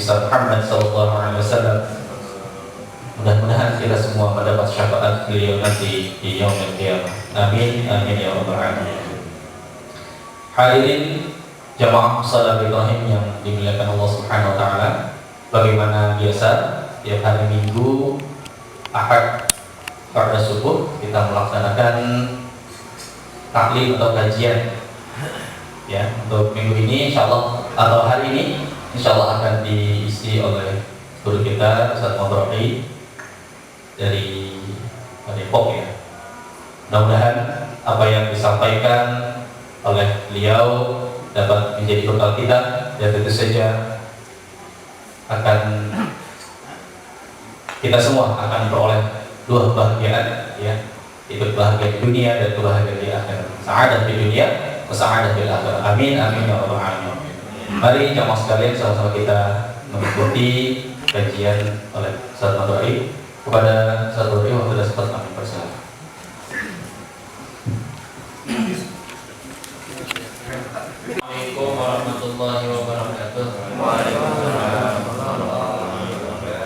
besar Muhammad sallallahu alaihi wasallam. Mudah-mudahan kita semua mendapat syafaat beliau nanti di yaumil qiyamah. Amin amin ya rabbal alamin. Hadirin jamaah salat Ibrahim yang dimuliakan Allah Subhanahu wa taala. Bagaimana biasa tiap hari Minggu, Ahad pada subuh kita melaksanakan taklim atau kajian. Ya, untuk minggu ini insyaallah atau hari ini insyaallah akan diisi oleh guru kita Ustaz Muhammad dari Depok ya. Mudah-mudahan apa yang disampaikan oleh beliau dapat menjadi bekal kita dan tentu saja akan kita semua akan beroleh dua kebahagiaan ya, itu bahagia di dunia dan kebahagiaan di akhirat. Sa'adah di dunia, sa'adah di akhirat. Amin amin ya rabbal alamin. Mari jamaah sekalian sama-sama kita mengikuti kajian oleh Ustaz Muhammad. Kepada Ustaz Muhammad waktu sudah sempat kami persilakan. Assalamualaikum warahmatullahi wabarakatuh.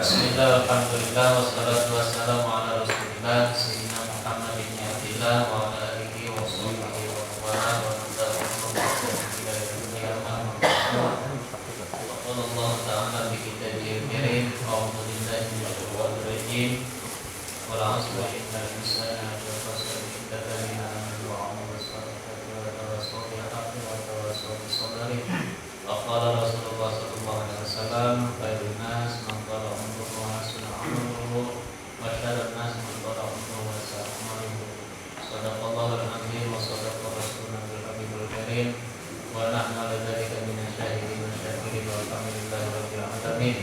Bismillah, alhamdulillah, wassalatu wassalamu ala rasulillah sayyidina Muhammad bin Abdillah wa ala alihi wa sahbihi wa wala wa nabiyyina Allah ta'ala bi kitabihil karim. A'udzu billahi minasy syaitonir rajim. Wa la asra innal insana lafi khusr illa alladhina amanu wa 'amilus shalihati wa tawassaw bil haqqi wa tawassaw bis sabri. Qala Rasulullah sallallahu alaihi wasallam, khairun nas man qala umruhu wa hasuna 'amaluhu wa syarrun nas man qala umruhu wa sa'a 'amaluhu. Shadaqallahul 'azim wa shadaqa rasuluna bil habibul karim wa nahnu 'ala dzalika minasyahidin wa syakirin walhamdulillahi rabbil alamin.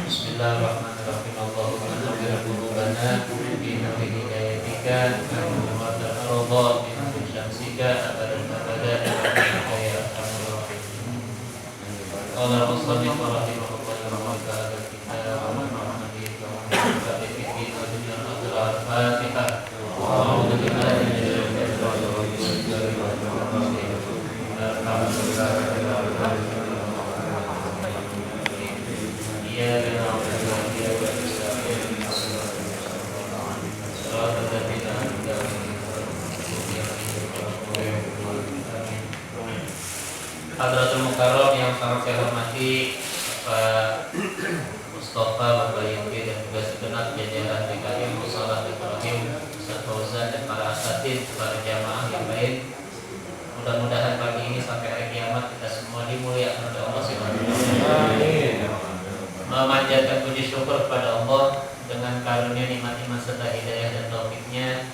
Bismillahirrahmanirrahim. Allahumma nawwir qulubana bi nuri hidayatika wa ta'arudha bi nuri syamsika abadan abada ya arhamar rahimin. Qala Rasulullah rahimahullah wa ta'ala kitab wa Muhammadin wa muhammadin wa dunya al-Fatihah. A'udzu billahi minasyaitonir rajim. Hadratul Mukarram yang sangat saya hormati Pak Mustafa, Bapak Yudi dan juga segenap jajaran DKI Musalah Ibrahim, Ustaz Fauzan dan para asatidz, para jamaah yang lain. Mudah-mudahan pagi ini sampai hari kiamat kita semua dimuliakan oleh Allah Subhanahu wa taala. Memanjatkan puji syukur kepada Allah dengan karunia nikmat-nikmat serta hidayah dan taufiknya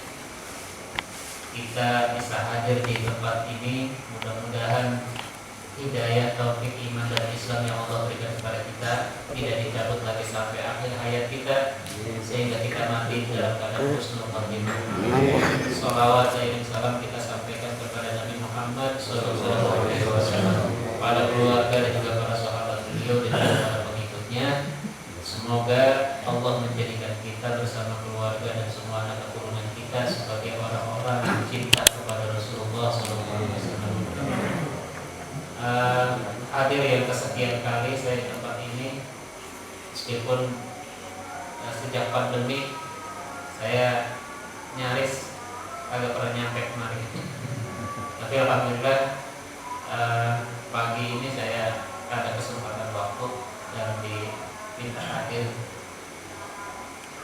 kita bisa hadir di tempat ini. Mudah-mudahan hidayah, taufik, iman dan Islam yang Allah berikan kepada kita tidak dicabut lagi sampai akhir hayat kita, sehingga kita mati dalam keadaan husnul khatimah. Shalawat dan salam kita sampaikan kepada Nabi Muhammad sallallahu alaihi wasallam, pada keluarga dan juga para sahabat beliau dan para pengikutnya. Semoga Allah menjadikan kita bersama keluarga dan semua anak keturunan kita sebagai orang-orang yang cinta kepada Rasulullah sallallahu alaihi wasallam. Hadir yang kesekian kali saya di tempat ini, meskipun sejak pandemi saya nyaris agak pernah nyampe kemarin, tapi alhamdulillah pagi ini saya ada kesempatan waktu dan diminta hadir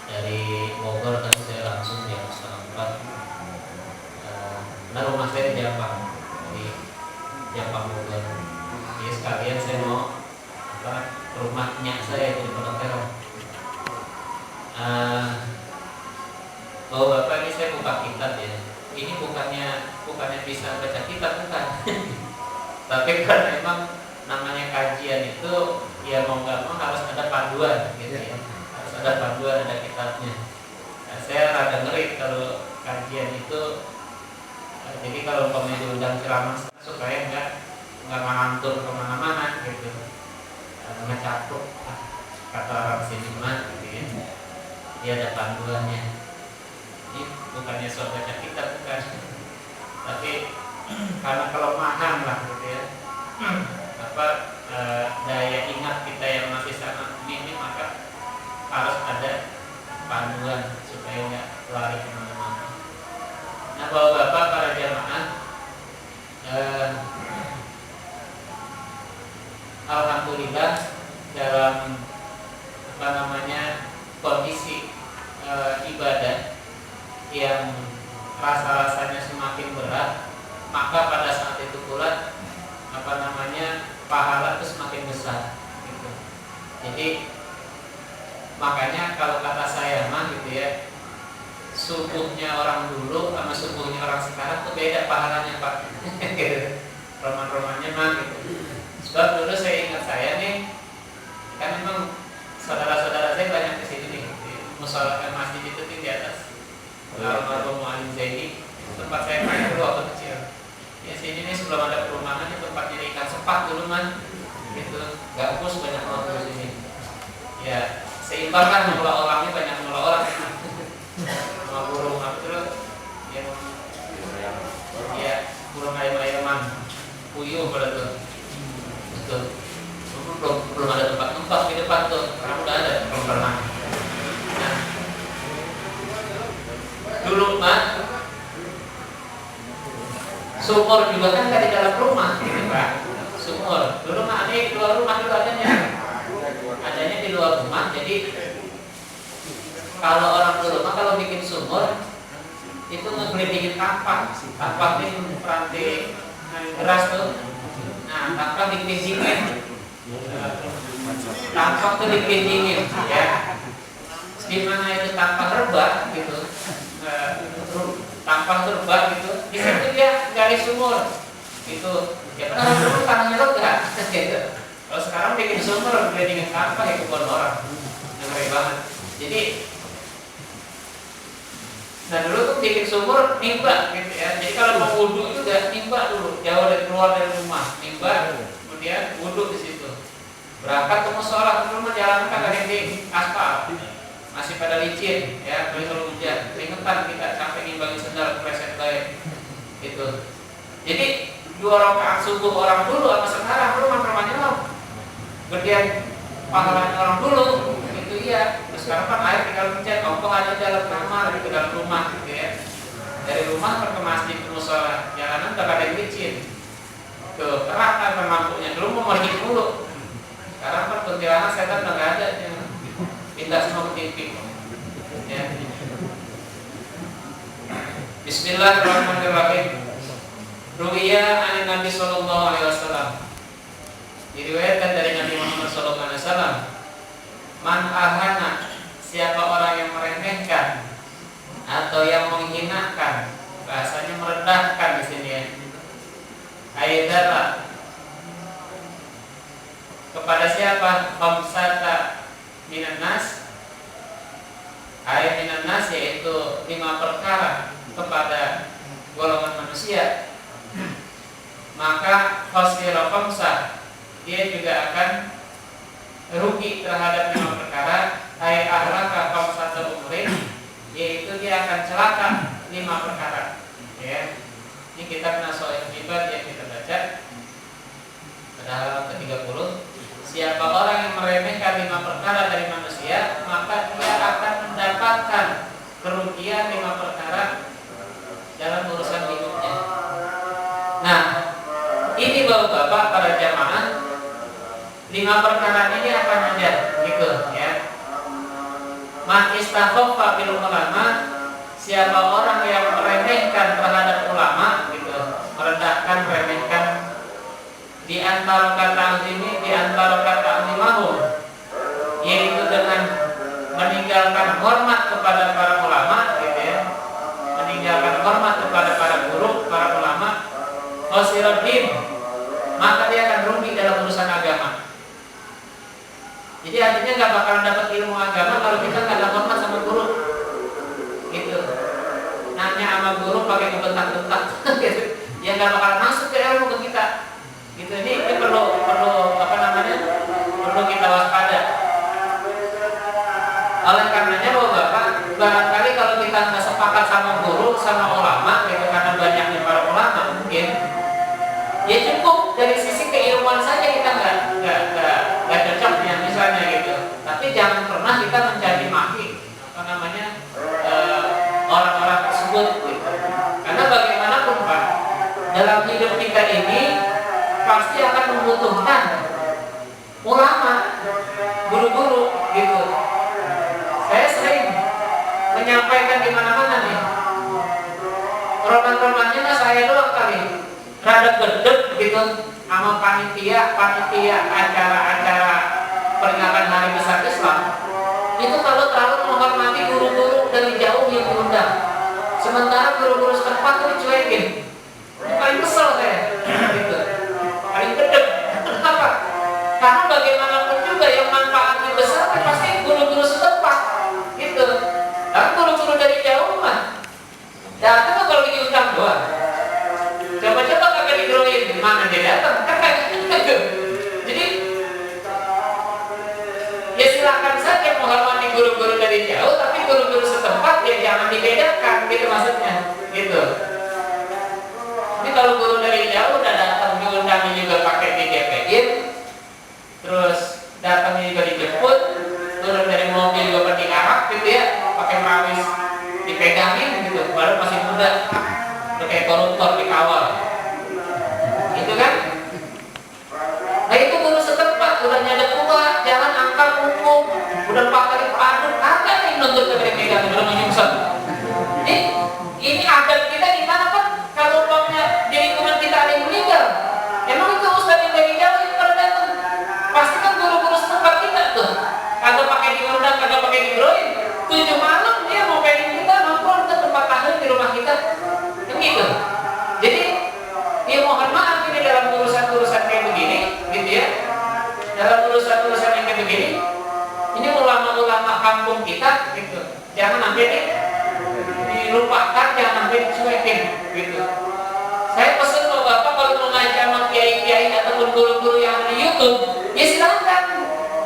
dari Bogor, dan saya langsung jam 3:30. Nah, rumah saya di Jampang, Bogor. Jadi sekalian saya mau rumahnya saya di Pondok Terong. Oh Bapak, ini saya buka kitab ya. Ini bukannya bisa baca kitab, bukan. Tapi karena memang namanya kajian itu ya mau nggak mau harus ada panduan gitu ya. Harus ada panduan, ada kitabnya. Nah, saya rada ngeri kalau kajian itu. Jadi kalau umpamanya diundang ceramah supaya nggak ngantur kemana-mana gitu, ngecaplok kata orang sini mah gitu ya. Dia ada panduannya. Ini bukannya soal baca kitab, bukan, tapi karena kelemahan lah gitu ya. daya ingat kita yang masih sangat minim, maka harus ada panduan supaya nggak lari kemana-mana. Nah, bapak-bapak para jamaah, alhamdulillah dalam kondisi ibadah yang rasa-rasanya semakin berat, maka pada saat itu pula pahala itu semakin besar gitu. Jadi makanya kalau kata saya mah gitu ya, subuhnya orang dulu sama subuhnya orang sekarang tuh beda pahalanya Pak. Roman-romannya mah gitu. Sebab dulu saya ingat saya nih, kan memang saudara-saudara saya banyak di sini nih, di musola masjid itu di atas almarhum Mu'alim Zaini, tempat saya main dulu waktu kecil. Ya sini nih sebelum ada perumahan, ini tempatnya ikan sepat dulu man, gitu, gabus banyak orang di sini. Ya seimbang kan, mengelola orangnya banyak mengelola orang, sama burung apa tuh, yang ya burung ayam-ayaman, puyuh pada tuh, betul. Belum ada tempat di depan tuh, sekarang udah ada perumahan. Nah, dulu mah sumur juga kan di dalam rumah, gitu Pak. Sumur. Dulu mah di luar rumah dulu adanya di luar rumah. Jadi kalau orang dulu mah kalau bikin sumur itu ngegelindingin tapak ini rantai keras tuh. Nah, tapak dikelindingin. Tapak tuh dikelindingin, ya. Di mana itu tapak rebah gitu. Tampang terbang gitu, di situ dia gali sumur, gitu. Ya kan dulu tanahnya lega, gitu. Kalau sekarang bikin sumur, gelindingin sampah ya kebun orang, ngeri banget. Jadi, nah dulu tuh bikin sumur nimba, gitu ya. Jadi kalau mau wudhu juga nimba dulu, jauh dari keluar dari rumah, nimba, kemudian wudhu di situ. Berangkat ke musola, dulu mah jalan kagak dinding, aspal. Masih pada licin, ya, kalau hujan, keringetan kita sampai ngimbangi sendal preset baik, gitu. Jadi 2 rakaat subuh orang dulu sama sekarang rumah-rumahnya loh, gedean pahalanya orang dulu, itu iya. Terus sekarang kan air tinggal pencet, kompong aja dalam kamar, di dalam rumah, gitu ya. Dari rumah ke masjid ke musola, jalanan udah ada yang licin, tuh kerahkan lampunya dulu mau pergi dulu. Sekarang kan kuntilanak setan udah nggak ada. Pindah semua ke TV. Ya. Bismillahirrahmanirrahim. Ruwiya an Nabi sallallahu alaihi wasallam. Diriwayatkan dari Nabi Muhammad sallallahu alaihi wasallam, man ahana, siapa orang yang meremehkan atau yang menghinakan, bahasanya merendahkan di sini ya. Aidara, kepada siapa? Khamsata minan nas, ayat minan nas yaitu 5 perkara kepada golongan manusia, maka khasira khamsah, dia juga akan rugi terhadap 5 perkara, ay ahlaka khamsata umurin, yaitu dia akan celaka 5 perkara. Ya. Ini kitab Nasha'il Ibad yang kita baca pada halaman ke-30. Siapa orang yang meremehkan 5 perkara dari manusia, maka dia akan mendapatkan kerugian 5 perkara dalam urusan hidupnya. Nah, ini bapak-bapak para jamaah, 5 perkara ini apa saja, gitu ya. Man istakhaffa bil ulama, siapa orang yang meremehkan terhadap ulama, gitu, merendahkan, meremehkan, di antara kata ini, di antara kata imamum, yaitu dengan meninggalkan hormat kepada para ulama, gitu ya, meninggalkan hormat kepada para guru, para ulama, khosiruddin, maka dia akan rugi dalam urusan agama. Jadi artinya nggak bakalan dapat ilmu agama kalau kita nggak ada hormat sama guru, gitu. Nanya sama guru pakai kebentak-bentak, gitu. Ya nggak bakalan masuk ke ilmu ke kita. Gitu, ini perlu perlu kita waspada. Oleh karenanya bapak, barangkali kalau kita nggak sepakat sama guru, sama ulama, gitu, karena banyaknya para ulama mungkin, ya cukup dari sisi keilmuan saja kita nggak dalam hidup kita ini pasti akan membutuhkan ulama, guru-guru gitu. Saya sering menyampaikan di mana-mana nih. Roman-romannya saya doang kali rada gedeg gitu sama panitia acara-acara peringatan Hari Besar Islam. Itu kalau terlalu menghormati guru-guru dari jauh yang diundang, sementara guru-guru setempat tuh dicuekin. Ini paling kesel saya gitu. Paling gedeg. Kenapa? Karena bagaimanapun juga yang manfaatnya besar kan pasti guru-guru setempat gitu. Tapi guru-guru dari jauh mah datang kalau diundang doang. Coba-coba kagak digroin, mana dia datang? Kan kayak gitu. Jadi ya silakan saja menghormati guru-guru dari jauh, tapi guru-guru setempat ya jangan dibedakan gitu maksudnya. Gitu. Ini kalau guru dari jauh udah datang diundangnya juga pakai digepegin, terus datangnya juga dijemput, turun dari mobil juga pakai arak gitu ya, pakai marawis dipegangin gitu, baru masih muda, udah kayak koruptor dikawal, gitu kan? Nah itu guru setempat, udah nyadar tua, jangan angkat hukum, udah 4 kali paduk, ada nih nuntut ke pegang, udah menyungsat. Ini adat kita di mana kan? Kalau umpamanya di lingkungan kita ada yang meninggal, emang itu ustadz yang dari jauh yang pada datang, pasti kan guru-guru setempat kita tuh, kagak pakai diundang, kagak pakai digroin, 7 malam dia mau pengen kita nongkrong ke tempat tahlim di rumah kita, yang gitu. Jadi ya mohon maaf ini dalam urusan-urusan kayak begini, gitu ya, dalam urusan-urusan yang kayak begini, ini ulama-ulama kampung kita, gitu, jangan sampai dilupakan, jangan sampai dicuekin, gitu. Saya pesan ke Bapak kalau mau ngaji sama kiai-kiai ataupun guru-guru yang ada di YouTube, ya silakan.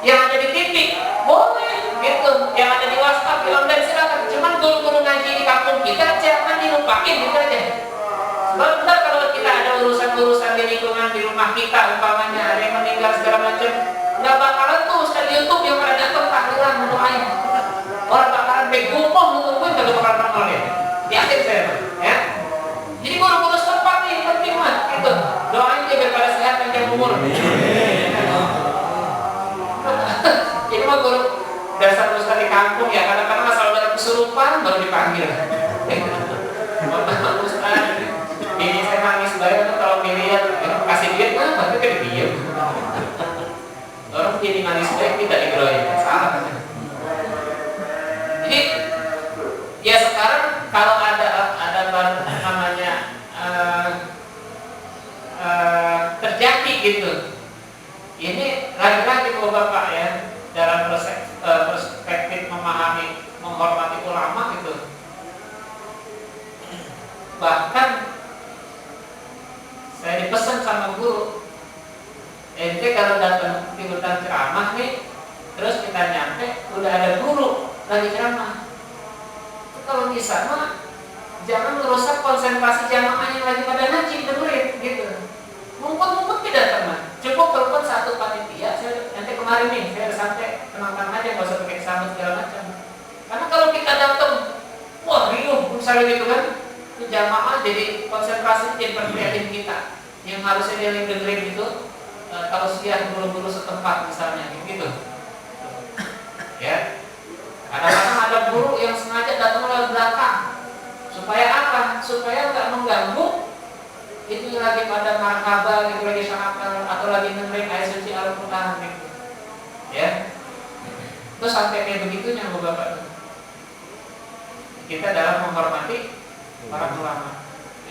Yang ada di TV, boleh, gitu. Yang ada di WhatsApp, di online silakan. Cuman guru-guru ngaji di kampung kita jangan dilupakin, gitu aja. Sebab bentar kalau kita ada urusan-urusan di lingkungan di rumah kita, umpamanya ada yang meninggal segala macam, nggak bakalan tuh Ustaz di YouTube yang pada datang tahlilan mendoain. Orang bakalan begumpoh nungguin kalau bakalan nongol ya. Yakin saya, ya. Jadi guru-guru setempat nih penting mah, gitu. Doain dia biar pada sehat panjang umur. Ini mah guru dasar ustaz di kampung ya, kadang-kadang asal ada kesurupan baru dipanggil. Bapak ustaz, ini saya nangis banget kalau dilihat kasih duit mah baru kan diem. Orang jadi nangis baik tidak digeroin, salah. Jadi ya sekarang kalau ada namanya terjadi gitu, ini lagi-lagi Bapak ya dalam perspektif memahami, menghormati ulama gitu. Bahkan saya dipesan sama guru, ente kalau datang diundang ceramah nih, terus kita nyampe udah ada guru lagi ceramah. Kalau bisa mah jangan merusak konsentrasi jamaah yang lagi pada ngaji dengerin gitu. Mumput tidak teman. Cukup telepon satu panitia, nanti kemarin nih saya udah sampai tenang-tenang aja, nggak usah pakai sambut segala macam. Karena kalau kita datang, wah riuh misalnya gitu kan, itu jamaah jadi konsentrasi jadi perhatian kita. Yang harusnya dia dengerin itu kalau siang guru-guru setempat misalnya gitu. Ya. Kadang-kadang ada guru yang sengaja datang lewat belakang. Supaya apa? Supaya nggak mengganggu itu lagi pada marhaba gitu, lagi sangat atau lagi dengerin ayat suci Al-Quran gitu. Ya. Terus sampai kayak begitunya Bapak. Kita dalam menghormati para ulama.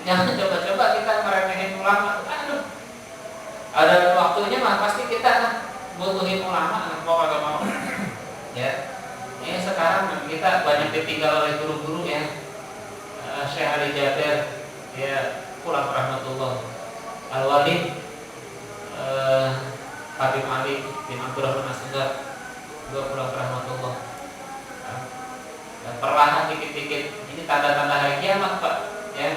Jangan coba-coba kita meremehin ulama. Aduh. Ada waktunya mah pasti kita butuhin ulama, mau kagak mau. Ya. Ini sekarang kita banyak ditinggal oleh guru-guru ya. Syekh Ali Jabir ya pulang rahmatullah, Al-Walid Habib Ali bin Abdurrahman As-Segar juga pulang rahmatullah. Dan perlahan dikit-dikit ini tanda-tanda hari kiamat Pak ya.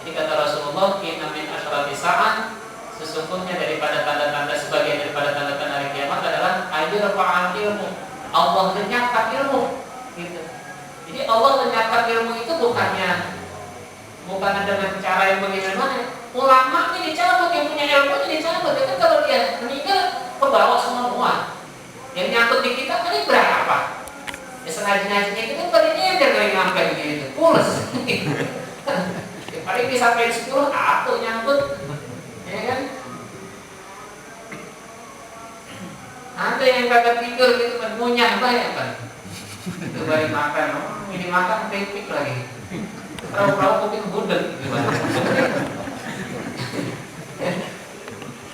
Jadi kata Rasulullah, inna min asyrati sa'ah, sesungguhnya daripada tanda-tanda, sebagian daripada tanda-tanda hari kiamat adalah ajra'al ilmu, Allah lenyapkan ilmu gitu. Jadi Allah lenyapkan ilmu itu bukan dengan cara yang bagaimana, ulama ini dicabut, yang punya ilmu ini dicabut. Itu kalau dia meninggal ke bawah semua. Yang nyangkut di kita ini berapa? Ya sengaja-sengaja kita tadinya dia dari ngangkat gitu, pulas. Ya, paling bisa sampai 10 atau nyangkut, ya kan? Ada yang kagak tidur gitu kan, ngunyah banyak kan. Itu balik makan, ini makan pipik lagi. Perahu-perahu kuping budek gitu kan.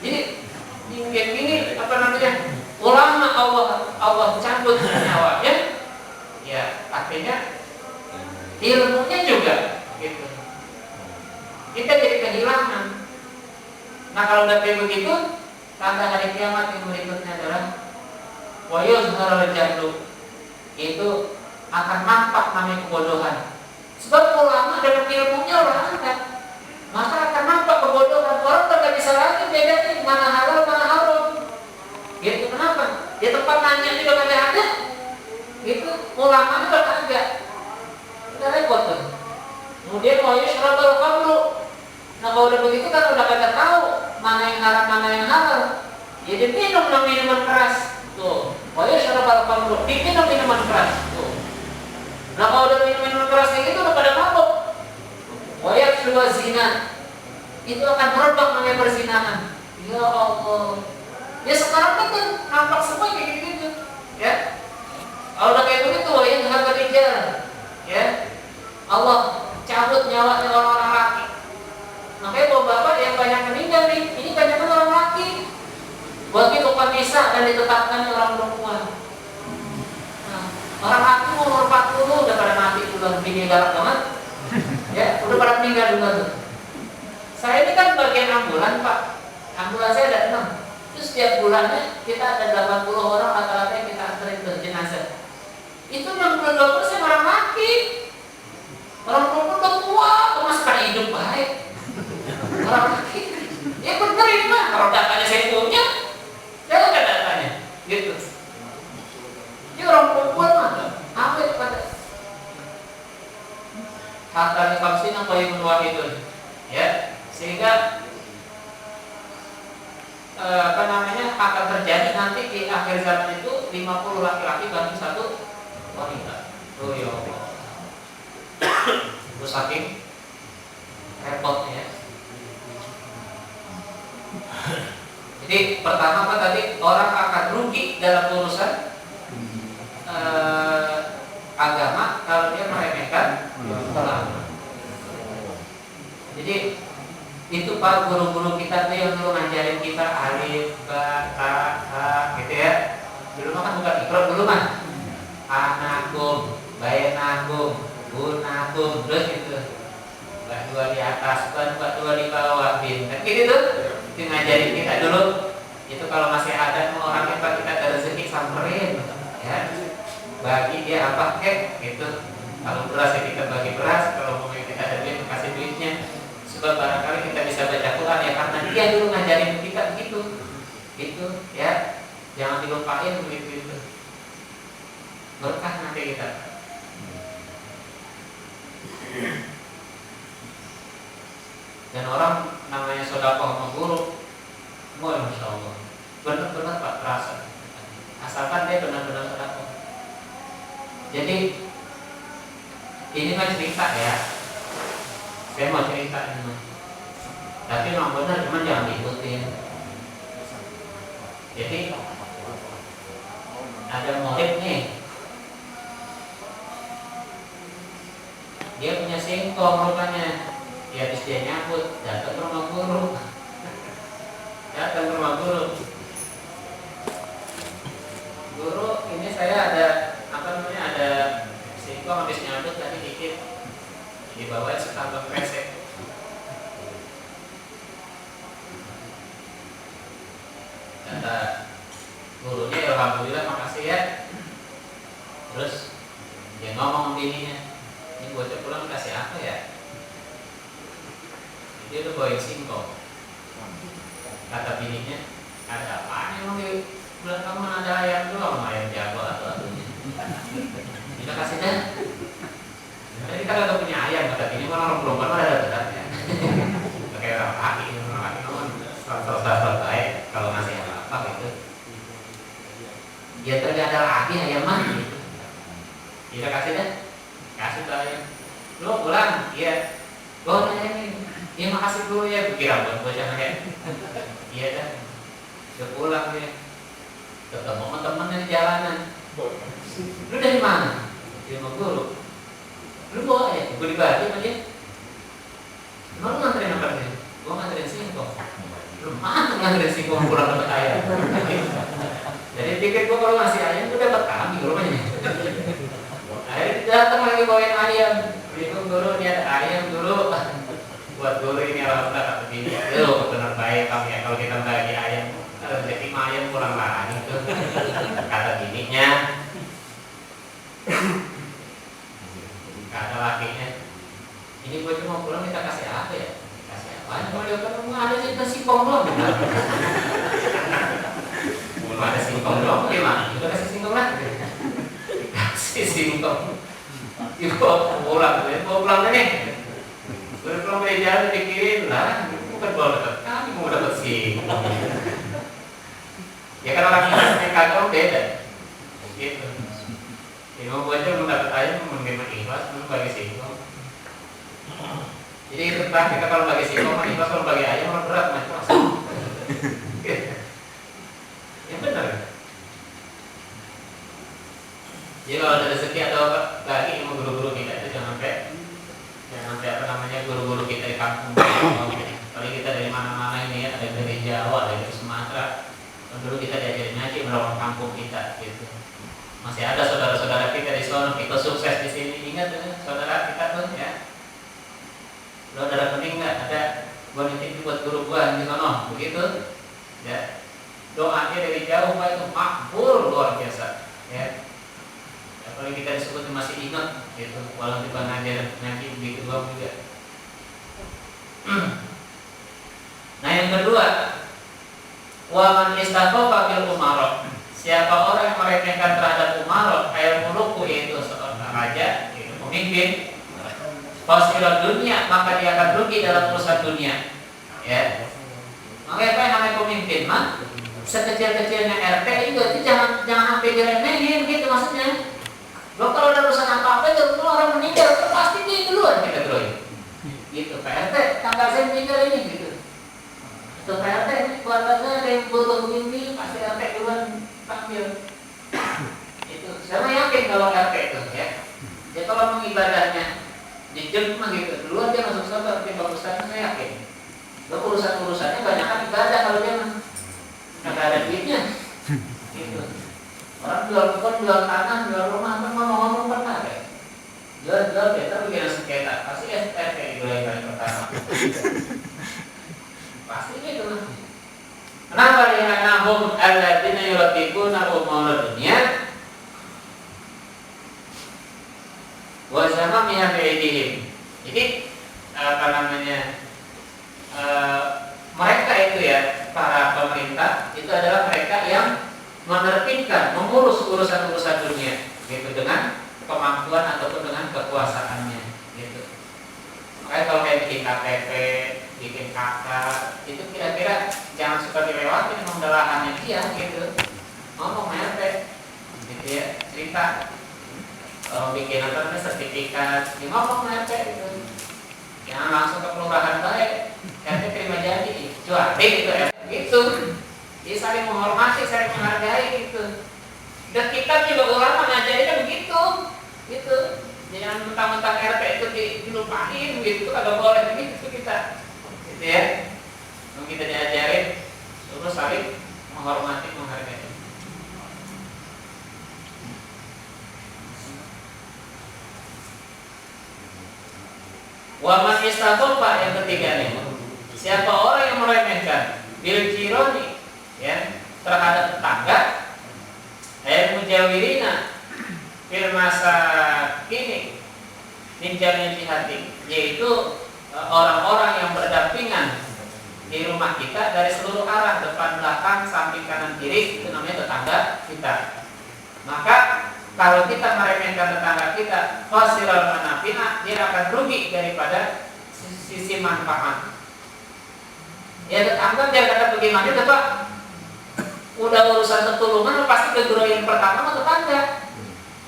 Jadi yang ini apa namanya? Ulama Allah cabut nyawanya, ya akhirnya ilmunya juga gitu. Kita jadi kehilangan. Nah kalau udah kayak begitu, tanda hari kiamat yang berikutnya adalah wa yuzharul jahlu, itu akan nampak namanya kebodohan. Sebab ulama dalam ilmunya orang ada, maka akan nampak kebodohan. Orang tidak bisa lagi bedain mana halal mana haram. Gitu kenapa? Di tempat nanya juga tidak ada. Gitu ulama juga ada. Kita repot tuh. Kemudian wa yushrabul khamru. Nah kalau udah begitu kan udah kagak tahu mana yang haram mana yang halal. Jadi minum minuman keras. Tuh, wa yushrabul khamru. Diminum minuman keras. Tuh. Nah kalau udah minum keras kayak gitu udah pada mabuk. Wa yafshu zina. Itu akan merebak namanya perzinahan. Ya Allah. Ya sekarang kan nampak semua kayak gitu, ya. Kalau udah kayak begitu, ya harga rijal, ya. Allah cabut nyawanya orang-orang laki. Makanya bapak yang banyak meninggal nih, ini banyak orang laki. Begitu kanisa dan ditetapkan orang perempuan. Nah, orang laki umur 40 udah pada mati duluan, bini galak banget. Ya, udah pada meninggal duluan tuh. Saya ini kan bagian ambulan Pak. Ambulan saya ada 6. Terus setiap bulannya kita ada 80 orang rata-rata yang kita anterin ke jenazah. Itu 62% orang laki. Orang perempuan udah tua, masih pada hidup baik. Orang laki, ya bener ini mah. Kalau datanya saya punya, saya ada datanya, gitu. Ini orang perempuan mah, apa itu kata? Hatta nifaksin apa yang wahidun, ya. Sehingga apa namanya akan terjadi nanti di akhir zaman itu 50 laki-laki banding 1 wanita. Oh ya Allah. Itu saking repotnya. Jadi pertama apa tadi, orang akan rugi dalam urusan agama kalau dia meremehkan ulama. Jadi itu Pak guru-guru kita tuh yang dulu ngajarin kita alif, ba, ta, ha, gitu ya. Dulu mah kan bukan ikro dulu mah. Anakum, bainakum, gunakum, terus gitu. Bak 2 di atas, bak 2 di bawah, bin. Kan gitu tuh. Itu ngajarin kita dulu. Itu kalau masih ada orang yang kita ada rezeki samperin, ya. Bagi dia apa kek gitu. Kalau beras ya kita bagi beras, kalau mau kita ada duit kasih duitnya. Sebab barangkali kita bisa baca Quran ya karena dia dulu ngajarin kita begitu, gitu ya. Jangan dilupain begitu itu. Berkah nanti kita. Dan orang namanya sedekah sama guru, masya Allah, benar-benar Pak terasa. Asalkan dia benar-benar sedekah. Jadi ini mah cerita ya. Saya mau cerita ini, tapi memang benar, cuma jangan diikutin. Jadi ada murid nih, dia punya singkong rupanya. Ya habis dia nyambut, datang ke rumah guru. Datang ke rumah guru. Guru, ini saya ada apa namanya, ada singkong habis nyambut tadi dikit. Dibawain setambah kresek. Kata gurunya, ya alhamdulillah makasih ya. Terus dia ngomong bininya, ini bocah pulang kasih apa ya? Dia udah bawain singkong. Kata bininya, ada apaan emang di bulan kamu ada ayam doang, ayam jago atau atunya. Kita kasih deh. Jadi kita gak punya ayam, kata bini orang belum pernah ada beratnya. Kayak orang laki Oh ini, ya makasih dulu ya, kira buat bocah kayak, iya dah, udah pulang dia, ketemu sama temennya di jalanan, lu dari mana? Dia mau guru, lu bawa ya, gue dibagi sama dia, emang lu nganterin apa sih? Gue nganterin singkong, lu mana nganterin singkong pulang dapat ayam? Jadi pikir gue kalau ngasih ayam, gue dapat kambing rumahnya. Akhirnya datang lagi bawain ayam. Bingung guru, ini ada ayam dulu. Buat guru ini alhamdulillah kata bini. Aduh, benar baik kamu ya kalau kita bagi ayam. Rezeki ayam pulang lagi tuh. Kata bininya. Kata lakinya. Ini gue cuma pulang kita kasih apa ya? Kasih apa? Kalau dia kan ada cerita singkong doang. Belum ada singkong doang gimana? Udah kasih singkong lagi. Kasih singkong. Ibu pulang nih. Udah pulang dari jalan dipikirin lah, bukan bawa dekat kami mau dapat singkong. Ya kan orang yang kagak beda, gitu. Jadi mau baca belum dapat ayam, menerima ikhlas, belum bagi singkong. Jadi itu kan kita kalau bagi singkong, ikhlas kalau bagi ayam orang berat macam. Ya benar. Jadi kalau ada rezeki atau lagi ilmu guru-guru kita itu jangan sampai apa namanya guru-guru kita di kampung. Kalau kita dari mana-mana ini ya, ada dari Jawa, ada dari Sumatera. Dulu kita diajarin ngaji merawat kampung kita gitu. Masih ada saudara-saudara kita di sana, kita sukses di sini. Ingat ya, saudara kita tuh ya. Lo ada kuning nggak? Ada gua nitip buat guru gua di sana, begitu. Ya. Doanya dari jauh Pak itu makbul luar biasa. Ya. Apalagi kita disebut masih ingat gitu, walau tiba ngajar ngaji begitu doang juga. Nah yang kedua, wa man istaghfafa bil umarah. Siapa orang yang meremehkan terhadap umarah, ayat muluku yaitu seorang raja, yaitu pemimpin, khasirad dunia, maka dia akan rugi dalam urusan dunia. Ya. Maka apa yang namanya pemimpin mah sekecil-kecilnya RT itu jangan sampai diremehin gitu maksudnya. Lo kalau ada urusan apa-apa itu orang meninggal pasti dia duluan kita geroin. Gitu, Pak RT, tanggal saya meninggal ini gitu. Itu Pak RT ini keluarganya ada yang butuh begini, pasti RT duluan panggil. Itu, saya yakin kalau RT itu ya. Ya kalau mengibadahnya jejak mah gitu, duluan dia masuk surga, tapi bagusnya saya yakin. Lo urusannya banyak kan ibadah kalau dia mah nggak ada duitnya. Gitu. Orang jual tanah, jual rumah, kan ngomong-ngomong pernah ya. Jual beta bikin sengketa, pasti SPP di kali pertama. Pasti gitu lah. Kenapa dengan nahum alladzina yuratikuna umur dunia wa zamamiha bi'idihim. Jadi apa namanya? Mereka itu ya, para pemerintah itu adalah mereka yang menertibkan, mengurus urusan-urusan dunia gitu dengan kemampuan ataupun dengan kekuasaannya gitu. Makanya kalau kayak bikin KTP, bikin KK itu kira-kira jangan suka dilewatin, memang lahannya dia gitu. Ngomong RT gitu ya, cerita bikin apa namanya sertifikat, ya ngomong RT gitu. Jangan langsung ke kelurahan baik, RT terima janji, jual gitu RT gitu. Dia saling menghormati, saling menghargai gitu. Dan kita juga ulama ngajarinnya begitu, gitu. Jangan mentang-mentang RT itu dilupain, gitu. Agak boleh begitu kita, gitu ya. Kalau kita diajarin, terus saling menghormati, menghargai. Wa man istaghfara yang ketiga nih. Siapa orang yang meremehkan bil jironi ya terhadap tetangga mujawirina fil masa kini minjamnya jihati, yaitu orang-orang yang berdampingan di rumah kita dari seluruh arah, depan, belakang, samping, kanan, kiri, itu namanya tetangga kita. Maka kalau kita meremehkan tetangga kita, khasiral manafi'ah, dia akan rugi daripada sisi manfaat. Ya tetangga biar kata bagaimana itu Pak, udah urusan ketulungan pasti kegeroyin pertama sama tetangga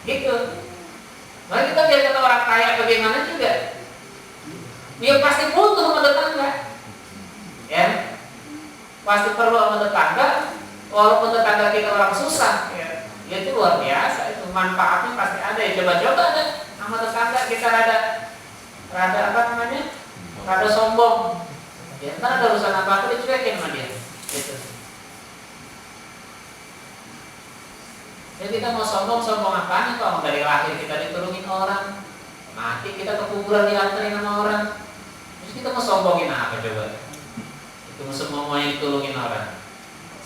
gitu. Maka kita biar kata orang kaya bagaimana juga Dia pasti butuh sama tetangga, ya, pasti perlu sama tetangga, walaupun tetangga kita orang susah, ya, itu luar biasa, itu manfaatnya pasti ada. Ya coba-coba ada sama tetangga kita rada apa namanya, rada sombong, ya, ntar ada urusan apa dicuekin sama dia, gitu. Ya kita mau sombong apaan kok? Dari lahir kita ditulungin orang, mati kita ke kuburan dianterin sama orang. Terus kita mau sombongin apa coba? Itu semuanya ditulungin orang.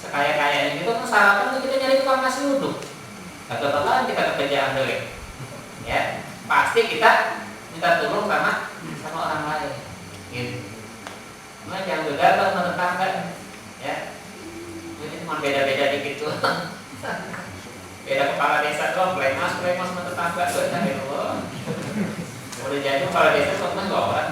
Sekaya-kayanya kita kan sarapan tuh kita nyari tukang nasi uduk. Atau apa kita kerjaan dulu. Ya, pasti kita minta tolong sama orang lain. Gitu. Nah, jangan gegabah sama tetangga. Ya. Ini cuma beda-beda dikit tuh. Beda kepala desa doang, plemas sama tetangga tuh, ya Allah. Udah jadi kepala desa kok enggak orang.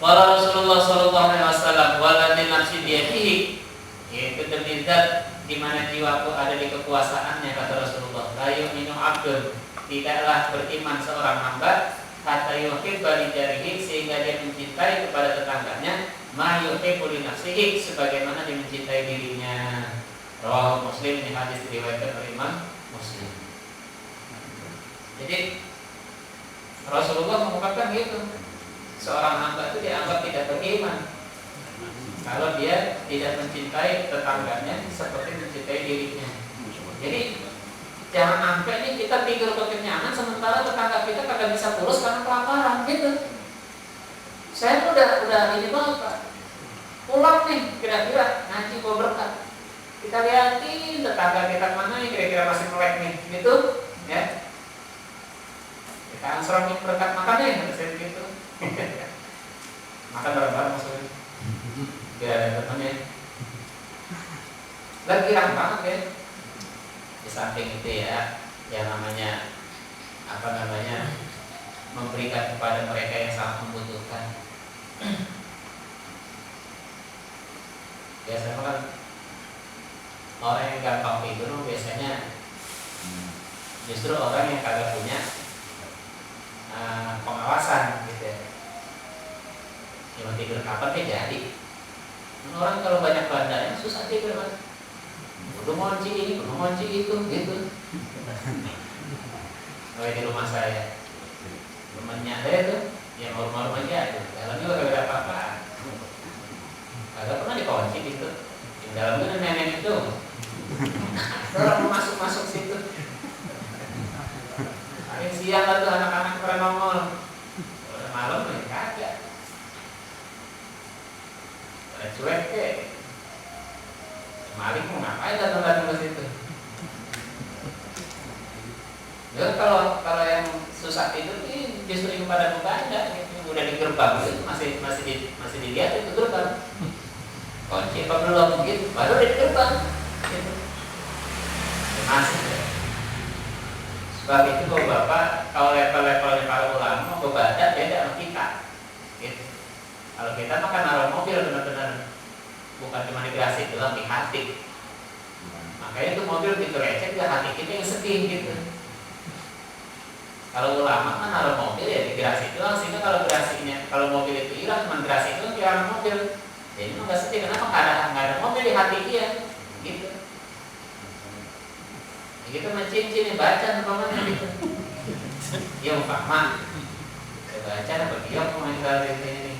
Qala Rasulullah sallallahu alaihi wasallam, "Waladzi nafsi biyadihi," yaitu demi zat di mana jiwaku ada di kekuasaannya, kata Rasulullah. La yu'minu 'abdun, tidaklah beriman seorang hamba hatta yuhibba li jarihi, sehingga dia mencintai kepada tetangganya ma yuhibbu li nafsihi, sebagaimana dia mencintai dirinya. Rawahu Muslim, ini hadis diriwayatkan oleh Imam Muslim. Jadi Rasulullah mengungkapkan gitu, seorang hamba itu dianggap tidak beriman kalau dia tidak mencintai tetangganya seperti mencintai dirinya. Jadi jangan sampai nih kita tidur kekenyangan sementara tetangga kita kagak bisa kurus karena kelaparan gitu. Saya tuh udah ini banget Pak, pulang nih kira-kira ngaji bawa berkat, kita liatin tetangga kita mana nih kira-kira masih melek nih gitu ya, kita ansrongin berkat makannya saya gitu. Makan bareng-bareng maksudnya biar ada temennya. Lagi girang banget ya. Di samping itu ya, yang namanya memberikan kepada mereka yang sangat membutuhkan. Biasanya kan orang yang gampang tidur biasanya justru orang yang kagak punya pengawasan gitu ya. Cuma tidur kapan jadi. Orang kalau banyak bandanya susah tidur kan. Udah ngunci ini, udah ngunci itu, gitu. Kayak di rumah saya, temannya saya tuh, yang normal aja tuh. Dalam juga gak ada apa-apa. Agak pernah dikunci gitu. Yang dalam itu nenek itu. Orang mau masuk situ. Hari siang lah tuh anak-anak pada nongol. Udah malam nih kagak. Cuek ke maling mau ngapain datang ke situ. Ya kalau yang susah tidur ini justru kepada pembanda gitu. Udah di gerbang gitu, masih dilihat itu gerbang. Kunci apa belum gitu, baru di gerbang gitu. Masih ya. Sebab itu kalau Bapak, kalau level-levelnya para ulama pembanda beda sama kita gitu. Kalau kita makan naruh mobil benar-benar bukan cuma di garasi doang, di hati. Makanya itu mobil gitu receh, juga hati kita yang sedih gitu. Kalau ulama kan naruh mobil ya di garasi doang, sehingga kalau mobil itu hilang, cuma garasi itu hilang mobil. Jadi nggak sedih, kenapa nggak ada mobil di hati dia, gitu. Ya, gitu mencincin, baca umpamanya gitu. Ya umpama, baca apa dia mau mental ini.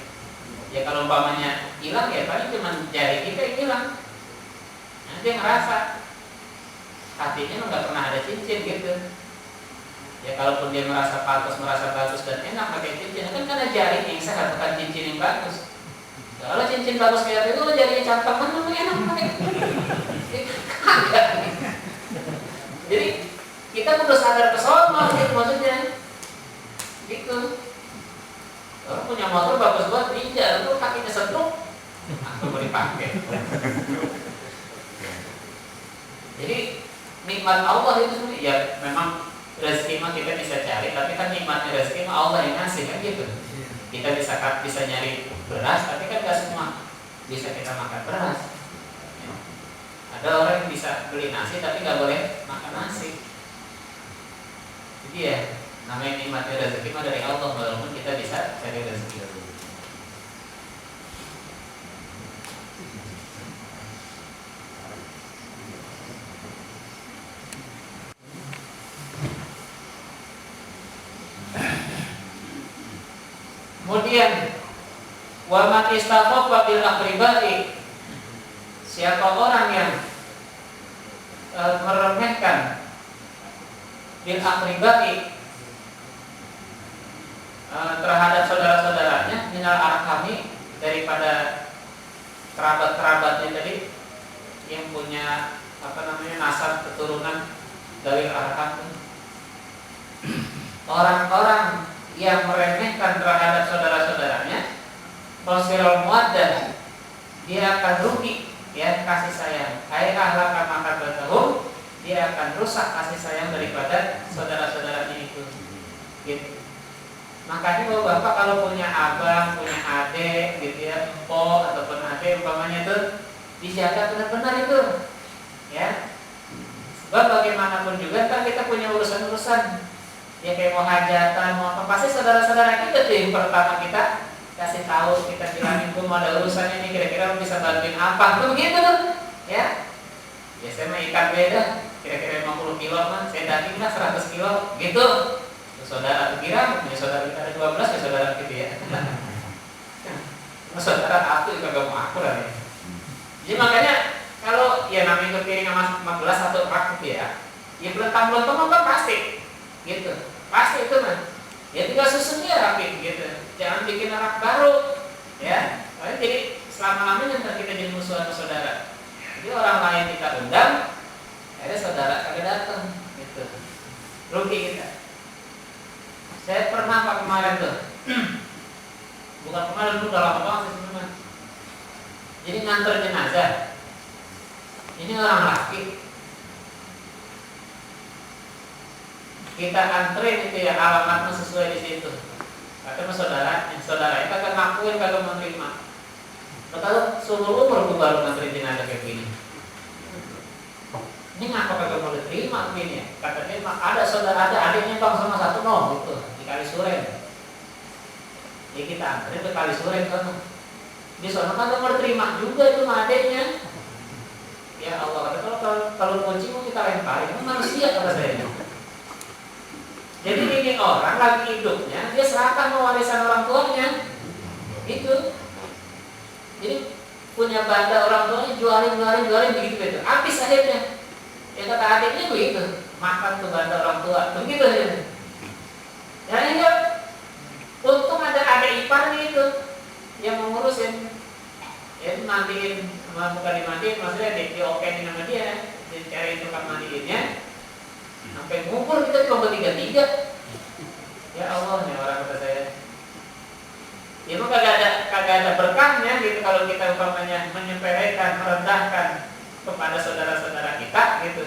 Ya kalau umpamanya hilang ya paling cuma jari kita yang hilang. Nah, dia ngerasa hatinya nggak pernah ada cincin gitu. Ya kalaupun dia merasa bagus dan enak pakai cincin, kan karena jari yang sehat bukan cincin yang bagus. Kalau cincin bagus kayak itu, jarinya cakep kan memang enak pakai. Kagak. Jadi kita perlu sadar kesono gitu maksudnya. Gitu. Orang punya motor bagus buat ninja, itu kakinya setruk, aku mau dipakai. Jadi nikmat Allah itu ya memang rezeki mah kita bisa cari, tapi kan nikmatnya rezeki mah Allah yang ngasih kan gitu. Kita bisa nyari beras, tapi kan gak semua bisa kita makan beras. beli nasi tapi nggak boleh makan nasi. Jadi ya namanya nikmatnya rezeki mah dari Allah, walaupun kita bisa cari rezeki dulu. Kemudian wa man istaqafa bil aqribai, siapa orang yang meremehkan bil aqribai terhadap saudara-saudaranya, minal arhami, daripada kerabat-kerabatnya tadi yang punya nasab keturunan dari arham. Orang-orang yang meremehkan terhadap saudara-saudaranya, khosirul muaddah, dia akan rugi ya kasih sayang. Ai ahlaka makabatahum, dia akan rusak kasih sayang daripada saudara-saudaranya itu. Gitu. Makanya bapak kalau punya abang, punya adik, gitu ya, empo ataupun adik umpamanya itu dijaga benar-benar itu, ya. Sebab bagaimanapun juga kan kita punya urusan-urusan. Ya kayak mau hajatan, mau apa, pasti saudara-saudara kita tuh yang pertama kita kasih tahu, kita bilangin tuh mau ada urusan ini, kira-kira bisa bantuin apa tuh, begitu tuh, ya. Ya saya mah ikan beda, kira-kira 50 kilo mah, saya daging lah 100 kilo, gitu. Terus saudara kira, punya saudara kita ada 12 ya saudara gitu ya. Nah, saudara aku kagak mau aku lah ya. Jadi makanya kalau ya namanya piring sama gelas satu rak gitu ya, ya belentang-belentang apa pasti, gitu. Pasti itu mah. Ya tinggal susunnya rapi gitu. Jangan bikin arak baru, ya. Jadi selama-lamanya nanti kita jadi musuhan saudara. Jadi orang lain kita undang, ada saudara kagak datang, gitu. Rugi kita. Saya pernah Pak kemarin tuh. Bukan kemarin tuh, udah lama banget sebenarnya. Jadi nganter jenazah. Ini orang laki. Kita anterin itu ya, alamatnya sesuai di situ. Kata saudaranya kagak ngakuin, kagak mau terima. Kata seumur umur gue baru nganterin jenazah kayak gini. Ini ngapa kagak mau diterima begini ya? Katanya ada saudara, ada adiknya bang sama satu gitu di Kalisuren. Ya kita anterin ke Kalisuren kan. Di sana kagak mau diterima juga itu sama adiknya. Ya Allah, kata kalau kunci mau kita lemparin, manusia kata saya. Jadi ini orang lagi hidupnya, dia serahkan warisan orang tuanya, itu. Jadi punya benda orang tuanya, jualin begitu. Habis akhirnya, ya kata adiknya begitu, makan tuh benda orang tua, begitu aja. Ya ini untung ada adik iparnya itu yang mengurusin, ya mandiin, bukan dimandiin, maksudnya diokein sama dia, dicari tukang mandiinnya. Sampai ngumpul kita cuma bertiga-tiga. Ya Allah, nih orang kata saya. Ya memang kagak ada berkahnya gitu kalau kita umpamanya menyepelekan, merendahkan kepada saudara-saudara kita gitu.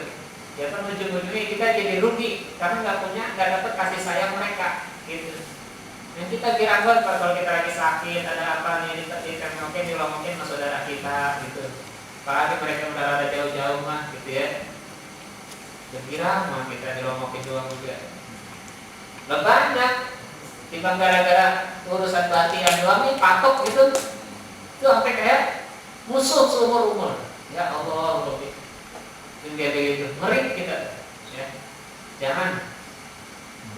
Ya kan ujung-ujungnya kita jadi rugi karena nggak dapat kasih sayang mereka gitu. Yang kita kira kalau kita lagi sakit ada apa nih dilomokin sama saudara kita gitu. Apalagi mereka udah ada jauh-jauh mah gitu ya. Kira mah kita dilomokin doang juga. Gak banyak. Timbang gara-gara urusan batian doang nih patok gitu. Itu sampai kayak musuh seumur umur. Ya Allah, lebih. Itu dia begitu. Ngeri kita. Ya. Jangan.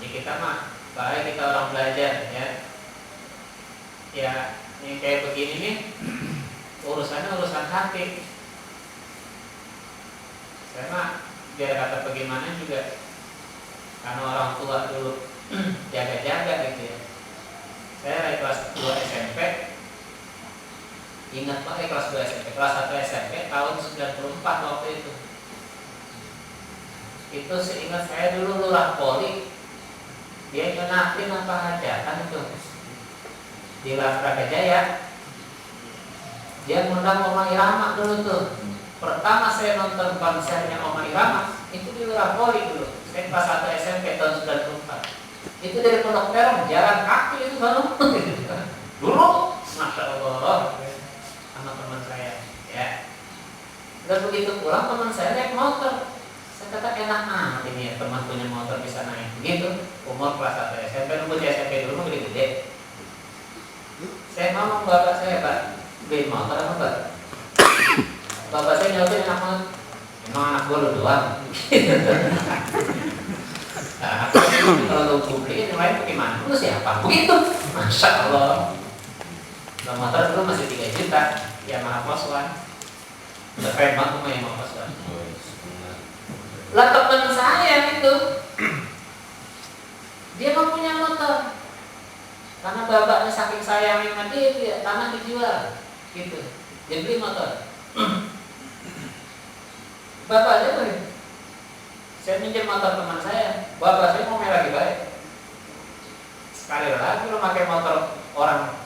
Jadi kita mah baik kita orang belajar ya. Ya, ini kayak begini nih. Urusannya urusan hati. Saya mah biar kata bagaimana juga karena orang tua dulu jaga-jaga gitu ya. Saya dari kelas 2 SMP ingat pakai kelas 2 SMP, kelas 1 SMP tahun 94 waktu itu. Itu seingat saya dulu lurah poli dia ngenakin apa hajatan itu di Lastra Jaya. Dia ngundang Oma Irama dulu tuh. Pertama saya nonton konsernya Oma Irama itu di Wirapoli dulu. Saya kelas 1 SMP tahun 94. Itu dari Pondok Terong, jalan kaki itu sana. Dulu, masya Allah, sama teman saya. Ya, Dan begitu pulang teman saya naik motor. Saya kata enak amat ini ya, teman punya motor bisa naik. Begitu, umur kelas 1 SMP, nunggu di SMP dulu mau gede-gede. Saya ngomong bapak saya, Pak, beli motor apa Pak? Bapak saya nyautin enak banget. Emang anak gue lu doang. Nah, kalau lu beli yang lain bagaimana? Lu siapa? Begitu. Masya Allah. Nah, motor dulu masih 3 juta. Ya maaf koswan. Udah keren banget rumah yang maaf koswan. Lah teman saya itu, dia mau punya motor. Karena bapaknya saking sayangnya sama dia, tanah dijual. Gitu. Dia beli motor. Bapaknya tuh, saya minjem motor teman saya, bapak saya mau lagi baik. Sekali lagi lo pakai motor orang,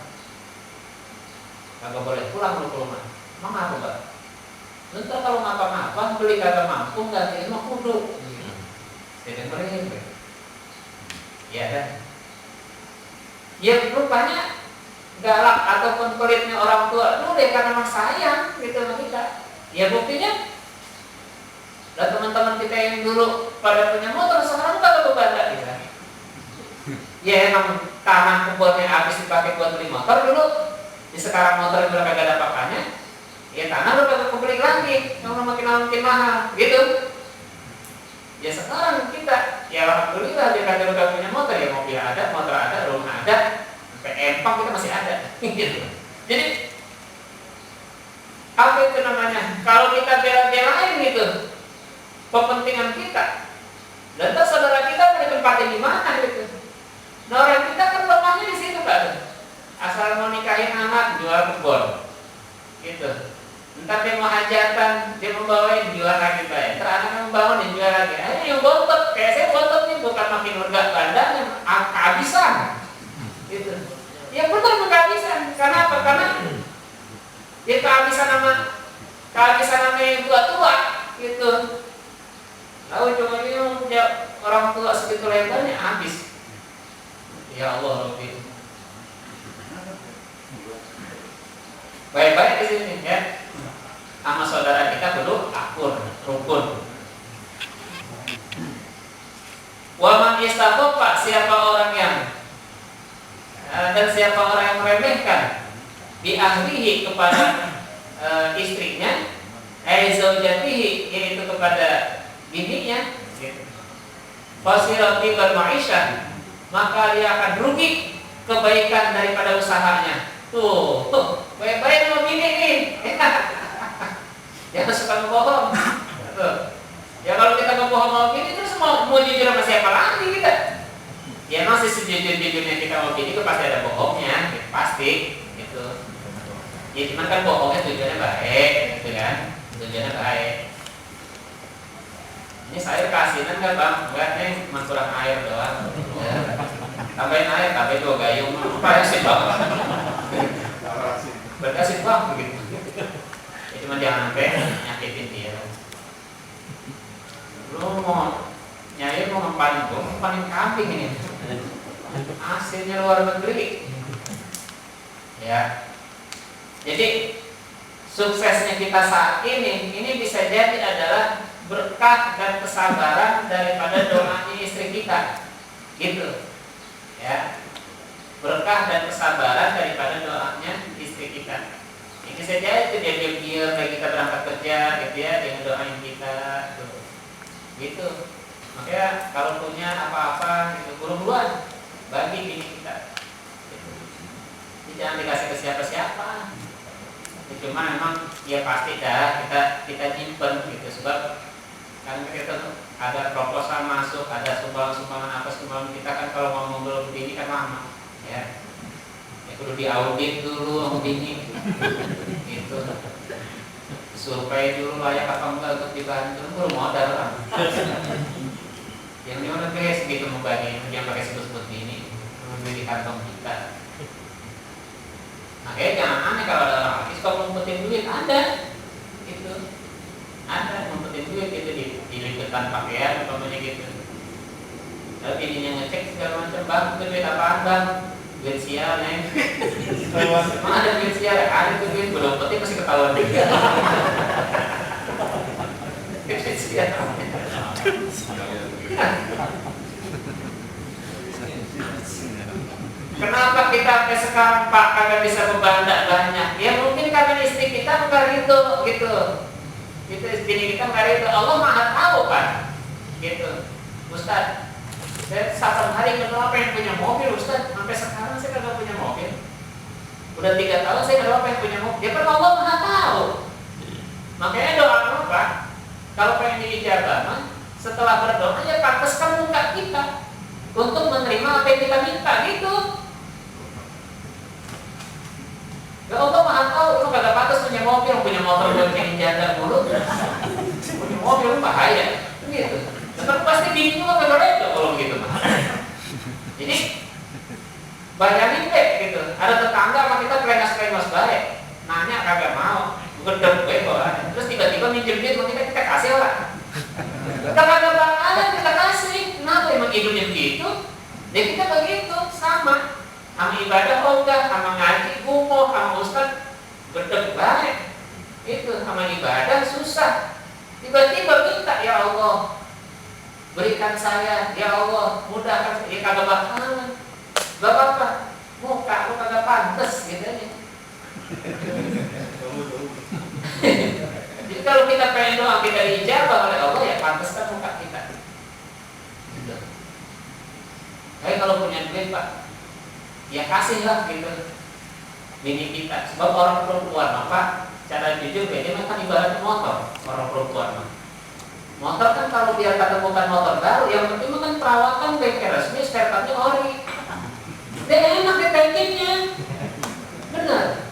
kagak boleh pulang lo ke rumah. Emang apa Pak? Ntar kalau ngapa-ngapa beli kagak mampu nggak ini mah kudu. Saya dengerin, ya kan? Ya rupanya galak ataupun pelitnya orang tua, lu deh karena memang sayang gitu sama kita. Ya buktinya. Dan teman-teman kita yang dulu pada punya motor sekarang kagak berbeda gitu. Ya emang tanah kebunnya habis dipakai buat beli motor dulu. Di sekarang motor udah kagak ada apa-apanya. Ya tanah udah kagak kebeli lagi, yang makin mahal gitu. Ya sekarang kita, ya alhamdulillah dia kagak udah punya motor, ya mobil ada, motor ada, rumah ada, sampai empang kita masih ada. Gitu. Jadi apa itu namanya? Kalau kita bela-belain gitu kepentingan kita, dan terus saudara kita mau ditempatin di mana gitu. Nah orang kita kan lemahnya di situ kan. Asal mau nikahin anak jual kebun, gitu. Ntar dia mau hajatan, dia mau bawain jual lagi bayar. Ntar anaknya mau bangun dia jual lagi. Yang bontot, kayak saya bontot nih bukan makin lega badannya, kehabisan, gitu. Ya benar kehabisan. Karena apa? Karena dia kehabisan nama yang tua, gitu. Tahu cuma ini punya orang tua segitu lebarnya habis. Ya Allah Rabbi. Baik-baik di sini ya. Sama saudara kita perlu akur, rukun. Wa man istaghfara, siapa orang yang dan siapa orang yang meremehkan bi ahlihi kepada istrinya, zaujatihi yaitu kepada bininya, fasirati wal ma'isyah, maka dia akan rugi kebaikan daripada usahanya. Tuh, baik-baik sama bini nih. Jangan suka ngebohong. Ya kalau kita ngebohong sama bini terus mau jujur sama siapa lagi kita? Ya masih sejujur-jujurnya kita mau bini itu pasti ada bohongnya, gitu, pasti gitu. Ya cuman kan bohongnya tujuannya baik, gitu kan? Tujuannya baik. Ini sayur kasinan kan bang? Enggak nih, cuma kurang air doang. Ya. Tambahin air, tapi 2 gayung. Apa sih bang? Berkasih bang begitu. Ya cuma jangan sampai nyakitin dia. Lu mau nyai mau ngapain? Gue mau panen kambing ini. Hasilnya luar negeri. Ya. Jadi suksesnya kita saat ini bisa jadi adalah berkah dan kesabaran daripada doanya istri kita, gitu, ya. Berkah dan kesabaran daripada doanya istri kita. Ini saja itu dia diam kayak kita berangkat kerja, gitu ya, dia ngedoain kita, gitu. Makanya kalau punya apa-apa, gitu, buru-buruan bagi bini kita. Gitu. Jadi jangan dikasih ke siapa-siapa. Cuma memang ya pasti dah kita nyimpen gitu, sebab kan kita ada proposal masuk, ada sumbangan apa sumbangan kita kan kalau mau ngobrol begini kan lama, ya. Ya perlu diaudit dulu sama bini, gitu. Survei dulu layak apa enggak untuk dibantu, perlu modal lah. Yang dimana guys gitu membagi, yang pakai sebut-sebut bini, membeli di kantong kita. Makanya jangan aneh kalau ada orang lagi suka ngumpetin duit, ada gitu, ada ngumpetin duit gitu di lipetan pakaian umpamanya gitu. Lalu bininya ngecek segala macam, bang itu duit apaan bang? Duit sial neng. Emang ada duit sial? Ada tuh duit belum penting masih ketahuan juga. ya. Kenapa kita sampai sekarang Pak kagak bisa membanda banyak? Ya mungkin karena istri kita enggak ridho gitu. Itu istri kita enggak ridho. Allah Maha tahu Pak. Gitu. Ustaz, saya satu hari kedua pengen punya mobil Ustaz. Sampai sekarang saya kagak punya mobil. Udah 3 tahun saya kagak pengen punya mobil. Ya kan Allah Maha tahu. Makanya doa apa? Kalau pengen diijabah mah setelah berdoa ya pantaskan muka kita untuk menerima apa yang kita minta gitu. Ya Allah Maha tahu, lu kagak pantas punya mobil buat yang jaga mulu. Punya mobil bahaya, gitu. Tetap pasti bini juga kagak reda kalau begitu mah. Jadi bayangin deh gitu, ada tetangga sama kita klenas baik, nanya kagak mau, gedeg gue bawaannya. Terus tiba-tiba minjem duit sama kita kasih orang. Kagak bakalan kita kasih. Kenapa emang hidupnya begitu? Ya kita begitu sama. Sama ibadah ogah, sama ngaji gumoh, sama ustaz gedeg baik. Itu sama ibadah susah. Tiba-tiba minta, ya Allah berikan saya, ya Allah mudahkan. Ya kagak bakalan. Gak apa-apa, muka lu kagak pantes gitu aja. Jadi kalau kita pengen doa kita diijabah oleh Allah ya pantaskan muka kita. Gitu. Kayak kalau punya duit Pak, ya kasihlah gitu bini kita. Sebab orang perempuan apa cara jujur dia kan ibaratnya motor. Orang perempuan mah motor kan kalau dia kata bukan motor baru, yang penting kan perawatan bengkel resmi, spare partnya ori. Dia enak ditaikinnya, bener.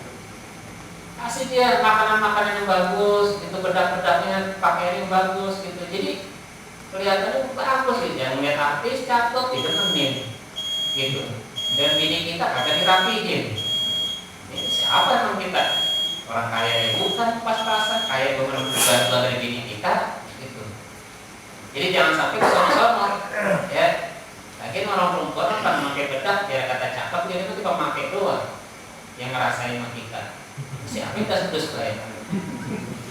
Kasih dia makanan-makanan yang bagus, itu bedak-bedaknya pakaian yang bagus gitu. Jadi kelihatannya bagus gitu. Jangan ngeliat artis cakep, didemenin gitu. Dan bini kita kagak dirapihin. Ini siapa emang kita? Orang kaya yang bukan pas-pasan, kaya bener-bener dari bini kita gitu. Jadi jangan sampai kesono-sono ya. Lagian orang perempuan kan memakai bedak, ya kata cakep dia itu cuma pakai doang. Yang ngerasain sama kita. Siapa kita sedus lain?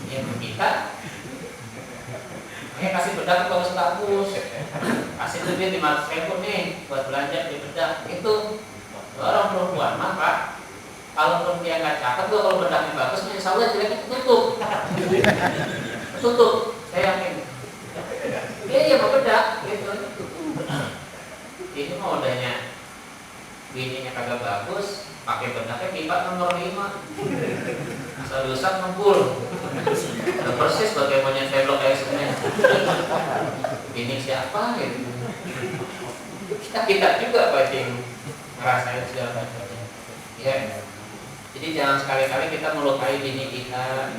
Ya kita. Kasih bedak bagus-bagus. Kasih duit 500.000 nih buat belanja di bedak. Itu orang perempuan mah Pak. Kalau dia nggak cakep tuh kalau bedaknya bagus, insya Allah jeleknya tutup. Tutup. Saya yakin. Dia mau bedak gitu. Ini mau udahnya bininya kagak bagus, pakai bedaknya kipas nomor 5. Asal rusak ngempul. Udah persis pakai monyet tembok kayak semen. Bini siapa gitu. Kita juga Pak yang ngerasain segala macamnya. Ya. Jadi jangan sekali-kali kita melukai bini kita.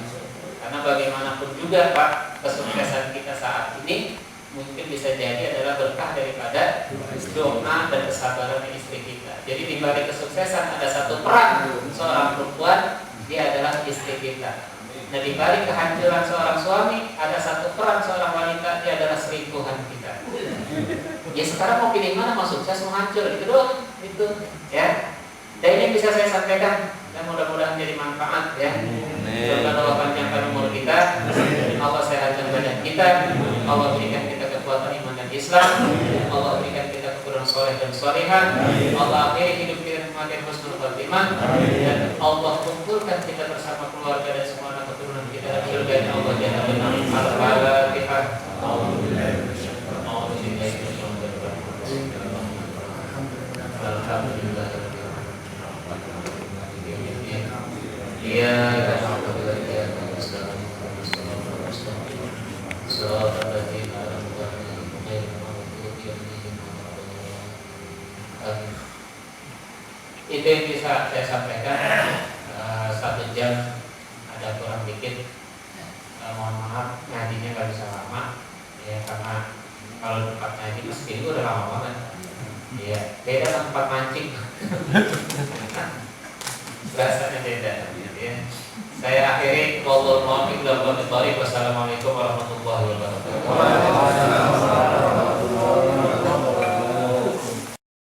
Karena bagaimanapun juga Pak, kesuksesan kita saat ini mungkin bisa jadi adalah berkah daripada doa dan kesabaran istri kita. Jadi di balik kesuksesan ada satu peran seorang perempuan, dia adalah istri kita. Nah di balik kehancuran seorang suami ada satu peran seorang wanita, dia adalah selingkuhan kita. Ya sekarang mau pilih mana, mau sukses mau hancur, itu doang, itu ya. Dan ini yang bisa saya sampaikan dan mudah-mudahan jadi manfaat ya. Semoga Allah panjangkan umur kita, Allah sehatkan badan kita, Allah berikan kita kekuatan iman dan Islam, Allah berikan kita keturunan soleh dan solehan, Allah akhiri hidup kita semakin husnul khotimah, dan Allah kumpulkan kita bersama keluarga dan semua anak keturunan kita di surga Allah jalla benar. Al-Fatihah. Alhamdulillah. Iya, itu yang bisa saya sampaikan. 1 jam ada kurang dikit. Mohon maaf ngajinya nggak bisa lama ya, karena kalau tempat ngaji meski itu udah lama banget ya, beda sama tempat mancing. Rasanya beda ya. Saya akhiri, wassalamualaikum warahmatullahi wabarakatuh.